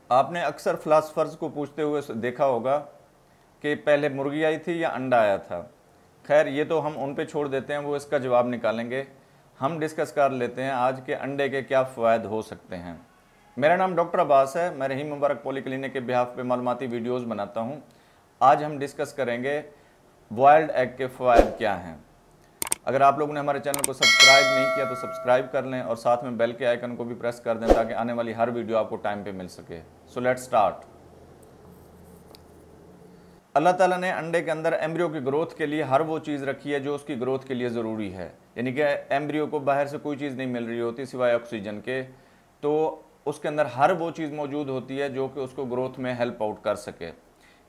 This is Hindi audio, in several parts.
आपने अक्सर फिलासफर्स को पूछते हुए देखा होगा कि पहले मुर्गी आई थी या अंडा आया था। खैर ये तो हम उन पे छोड़ देते हैं, वो इसका जवाब निकालेंगे। हम डिस्कस कर लेते हैं आज के अंडे के क्या फ़वाद हो सकते हैं। मेरा नाम डॉक्टर अब्बास है, मैं रहीम मुबारक पॉलीक्लिनिक के बिहाफ पे मालूमाती वीडियोज़ बनाता हूँ। आज हम डिस्कस करेंगे बॉयल्ड एग के फ़वाद क्या हैं। अगर आप लोगों ने हमारे चैनल को सब्सक्राइब नहीं किया तो सब्सक्राइब कर लें और साथ में बेल के आइकन को भी प्रेस कर दें ताकि आने वाली हर वीडियो आपको टाइम पे मिल सके। So let's start. अल्लाह ताला ने अंडे के अंदर एम्ब्रियो की ग्रोथ के लिए हर वो चीज़ रखी है जो उसकी ग्रोथ के लिए ज़रूरी है। यानी कि एम्ब्रियो को बाहर से कोई चीज़ नहीं मिल रही होती सिवाय ऑक्सीजन के, तो उसके अंदर हर वो चीज़ मौजूद होती है जो कि उसको ग्रोथ में हेल्प आउट कर सके।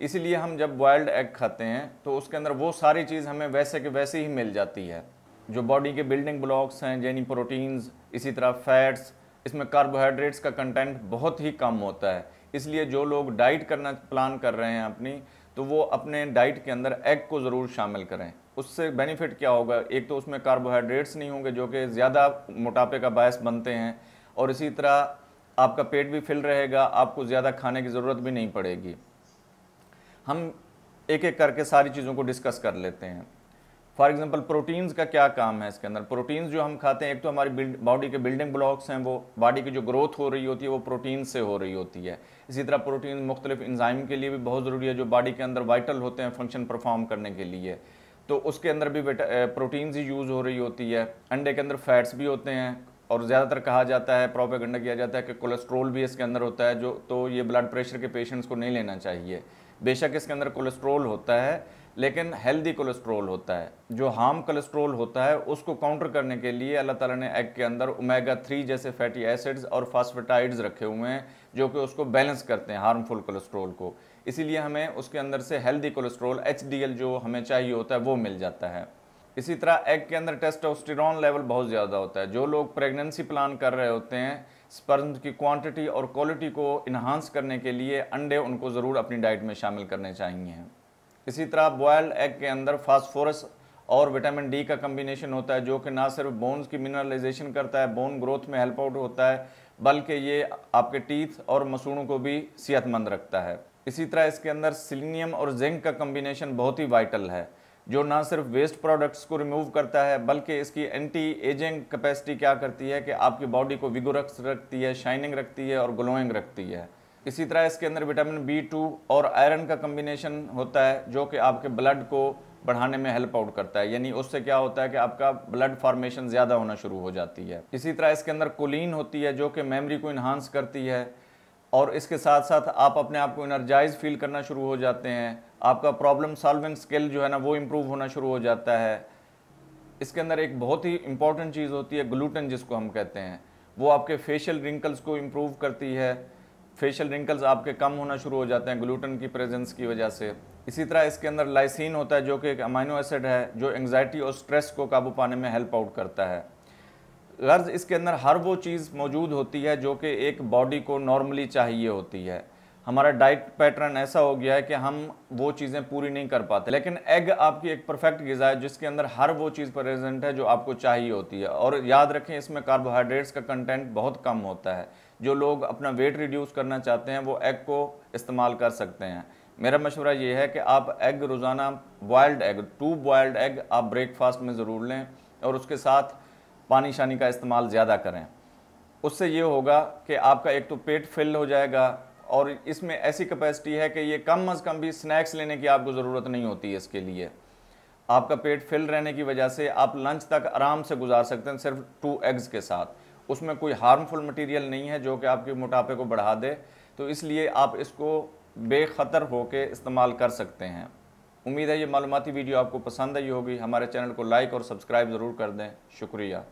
इसीलिए हम जब बॉयल्ड एग खाते हैं तो उसके अंदर वो सारी चीज़ हमें वैसे के वैसे ही मिल जाती है। जो बॉडी के बिल्डिंग ब्लॉक्स हैं यानी प्रोटीन्स, इसी तरह फैट्स, इसमें कार्बोहाइड्रेट्स का कंटेंट बहुत ही कम होता है। इसलिए जो लोग डाइट करना प्लान कर रहे हैं अपनी, तो वो अपने डाइट के अंदर एग को ज़रूर शामिल करें। उससे बेनिफिट क्या होगा, एक तो उसमें कार्बोहाइड्रेट्स नहीं होंगे जो कि ज़्यादा मोटापे का बायस बनते हैं, और इसी तरह आपका पेट भी फिल रहेगा, आपको ज़्यादा खाने की ज़रूरत भी नहीं पड़ेगी। हम एक एक करके सारी चीज़ों को डिस्कस कर लेते हैं। फॉर एग्जांपल प्रोटीन्स का क्या काम है इसके अंदर। प्रोटीन्स जो हम खाते हैं, एक तो हमारी बॉडी के बिल्डिंग ब्लॉक्स हैं, वो बॉडी की जो ग्रोथ हो रही होती है वो प्रोटीन से हो रही होती है। इसी तरह प्रोटीन मुख्तलिफ इंजाइम के लिए भी बहुत ज़रूरी है जो बॉडी के अंदर वाइटल होते हैं फंक्शन परफॉर्म करने के लिए, तो उसके अंदर भी प्रोटीन्स ही यूज़ हो रही होती है। अंडे के अंदर फैट्स भी होते हैं और ज़्यादातर कहा जाता है, प्रोपेगेंडा किया जाता है कि कोलेस्ट्रोल भी इसके अंदर होता है, जो तो ये ब्लड प्रेशर के पेशेंट्स को नहीं लेना चाहिए। बेशक इसके अंदर कोलेस्ट्रोल होता है लेकिन हेल्दी कोलेस्ट्रोल होता है। जो हार्म कोलेस्ट्रोल होता है उसको काउंटर करने के लिए अल्लाह ताला ने एग के अंदर ओमेगा 3 जैसे फैटी एसिड्स और फास्फेटाइड्स रखे हुए हैं जो कि उसको बैलेंस करते हैं हार्मफुल कोलेस्ट्रोल को। इसीलिए हमें उसके अंदर से हेल्दी कोलेस्ट्रोल HDL जो हमें चाहिए होता है वो मिल जाता है। इसी तरह एग के अंदर टेस्टोस्टेरोन लेवल बहुत ज़्यादा होता है। जो लोग प्रेगनेंसी प्लान कर रहे होते हैं, स्पर्म की क्वांटिटी और क्वालिटी को इन्हांस करने के लिए अंडे उनको ज़रूर अपनी डाइट में शामिल करने चाहिए। इसी तरह बॉयल्ड एग के अंदर फास्फोरस और विटामिन डी का कम्बिनेशन होता है जो कि ना सिर्फ बोन्स की मिनरलाइजेशन करता है, बोन ग्रोथ में हेल्प आउट होता है, बल्कि ये आपके टीथ और मसूड़ों को भी सेहतमंद रखता है। इसी तरह इसके अंदर सिलीनियम और जिंक का कम्बिनेशन बहुत ही वाइटल है जो ना सिर्फ वेस्ट प्रोडक्ट्स को रिमूव करता है बल्कि इसकी एंटी एजिंग कैपेसिटी क्या करती है कि आपकी बॉडी को विगोरस रखती है, शाइनिंग रखती है और ग्लोइंग रखती है। इसी तरह इसके अंदर विटामिन B2 और आयरन का कम्बिनेशन होता है जो कि आपके ब्लड को बढ़ाने में हेल्प आउट करता है, यानी उससे क्या होता है कि आपका ब्लड फॉर्मेशन ज़्यादा होना शुरू हो जाती है। इसी तरह इसके अंदर कोलिन होती है जो कि मेमोरी को इन्हांस करती है, और इसके साथ साथ आप अपने आप को एनर्जाइज फील करना शुरू हो जाते हैं। आपका प्रॉब्लम सॉल्विंग स्किल जो है ना वो इम्प्रूव होना शुरू हो जाता है। इसके अंदर एक बहुत ही इंपॉर्टेंट चीज़ होती है ग्लूटेन जिसको हम कहते हैं, वो आपके फेशियल रिंकल्स को इम्प्रूव करती है। फेशियल रिंकल्स आपके कम होना शुरू हो जाते हैं ग्लूटेन की प्रेजेंस की वजह से। इसी तरह इसके अंदर लाइसिन होता है जो कि एक अमीनो एसिड है जो एंग्जाइटी और स्ट्रेस को काबू पाने में हेल्प आउट करता है। गर्ज इसके अंदर हर वो चीज़ मौजूद होती है जो कि एक बॉडी को नॉर्मली चाहिए होती है। हमारा डाइट पैटर्न ऐसा हो गया है कि हम वो चीज़ें पूरी नहीं कर पाते, लेकिन एग आपकी एक परफेक्ट ग़िज़ा है जिसके अंदर हर वो चीज़ प्रेजेंट है जो आपको चाहिए होती है। और याद रखें इसमें कार्बोहाइड्रेट्स का कंटेंट बहुत कम होता है। जो लोग अपना वेट रिड्यूस करना चाहते हैं वो एग को इस्तेमाल कर सकते हैं। मेरा मशवरा ये है कि आप एग रोज़ाना बॉयल्ड एग 2 बॉयल्ड एग आप ब्रेकफास्ट में ज़रूर लें और उसके साथ पानी शानी का इस्तेमाल ज़्यादा करें। उससे ये होगा कि आपका एक तो पेट फिल हो जाएगा और इसमें ऐसी कैपेसिटी है कि ये कम अज़ कम भी स्नैक्स लेने की आपको ज़रूरत नहीं होती है। इसके लिए आपका पेट फिल रहने की वजह से आप लंच तक आराम से गुजार सकते हैं सिर्फ 2 एग्स के साथ। उसमें कोई हार्मफुल मटेरियल नहीं है जो कि आपके मोटापे को बढ़ा दे, तो इसलिए आप इसको बेखतर होकर इस्तेमाल कर सकते हैं। उम्मीद है ये मालूमाती वीडियो आपको पसंद आई होगी। हमारे चैनल को लाइक और सब्सक्राइब ज़रूर कर दें। शुक्रिया।